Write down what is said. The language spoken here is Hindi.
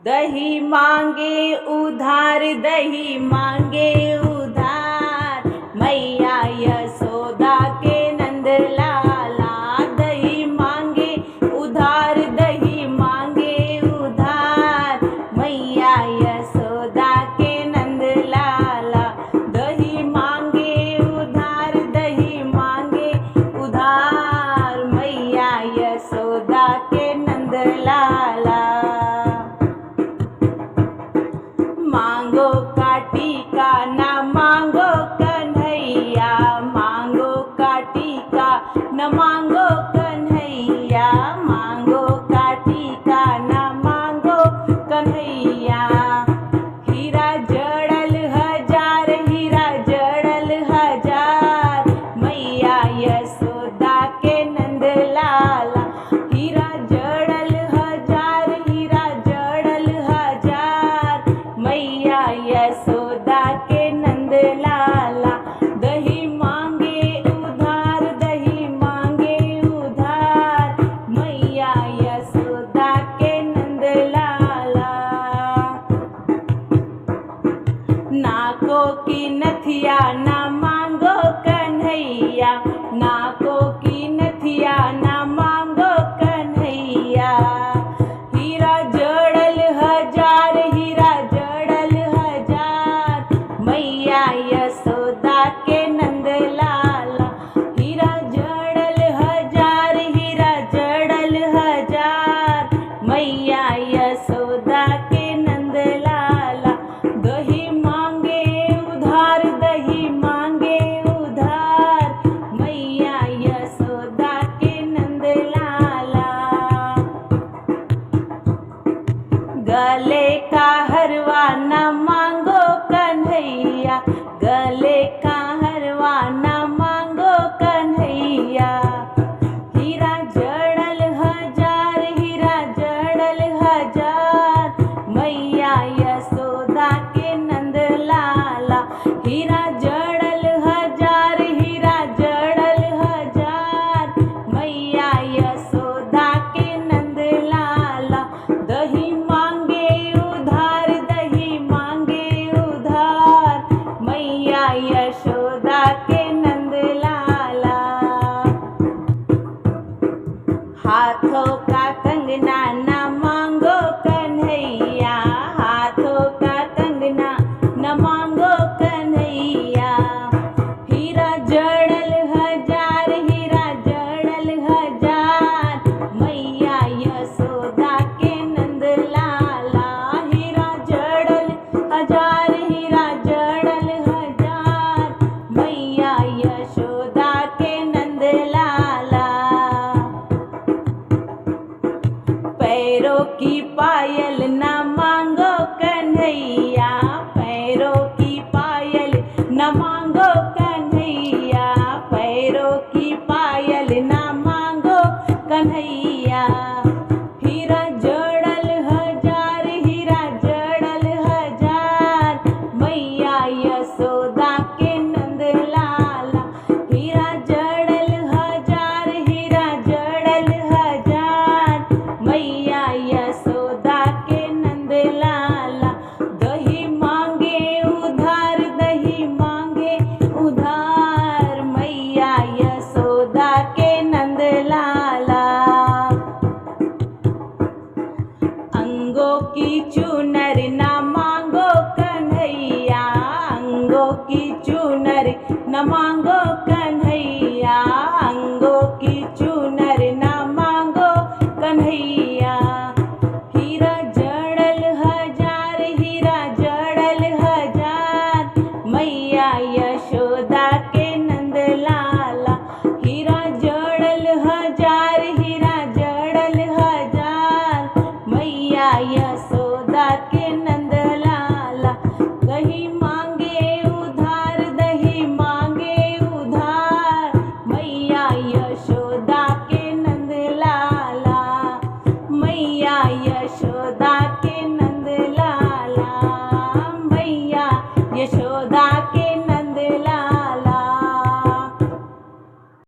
दही मांगे उधार, दही मांगे उधार, मैया यशोदा के नंद लाला। दही मांगे उधार, दही मांगे उधार, मैया यशोदा के नंद लाला। दही मांगे उधार, दही मांगे उधार, मैया यशोदा के नंद लाला। मांगो का टीका ना मांगो कन्हैया, मांगो का टीका न मांगो कन्हैया, मांगो का टीका न मांगो कन्हैया। हीरा जड़ल हजार, हीरा जड़ल हजार, मैया यशोदा के नंद लाला। हीरा जड़ल हजार, हीरा जड़ल हजार, मैया यशोदा के नंद लाला। दही मांगे उधार, दही मांगे उधार, मैया यशोदा के नंद लाला। नाकों की नथिया ना मांगो कन्हैया, नाकों की नथिया ना मांगो कन्हैया। हीरा जड़ल हजार, हीरा जड़ल हजार, मैया यशोदा के नंद लाला। हीरा जड़ल हजार, हीरा जड़ल हजार, मैया यशोदा के नंद लाला। दही मांगे उधार, दही मांगे उधार, मैया यशोदा के नंद लाला। गले का हरवा न मांगो कन्हैया, गले का हरवा न मांगो कन्हैया। हीरा जड़ल हजार, हीरा जड़ल हजार, मैया यशोदा के नंद लाला। हीरा जड़ल हजार, हीरा जड़ल हजार, मैया यशोदा के नंद लाला। दही मांगे उधार, दही मांगे उधार, मैया यशोदा के नंद लाला। हाथों का कंगना न मांगो कन्हैया, हाथों का कंगना न मांगो कन्हैया। हीरा जड़ल हजार, हीरा जड़ल हजार, मैया यशोदा के नंद लाला। हीरा जड़ल हजार, हीरा जड़ल हजार, मैया यशोदा के नंद लाला। पैरों की पायल न मांगो कन्हैया, पैरों की पायल न मांगो कन्हैया, पैरों की पायल न मांगो कन्हैया। हीरा जड़ल हजार, हीरा जड़ल हजार, मैया यशोदा के नंद लाला। हीरा जड़ल हजार, हीरा जड़ल हजार, मैया यशोदा के नंद लाला। दही मांगे उधार, दही मांगे उधार, मैया यशोदा के नंद लाला। अंगों की चुनर ना मांगो कन्हैया, अंगों की चुनर न मांगो कन्हैया, अंगों की चुनर न मांगो कन्हैया। हीरा जड़ल हजार, हीरा जड़ल हजार, मैया यशोदा के नंद लाला। हीरा जड़ल हजार, हीरा जड़ल हजार, मैया यशोदा के नंद लाला। दही मांगे उधार, दही मांगे उधार, मैया यशोदा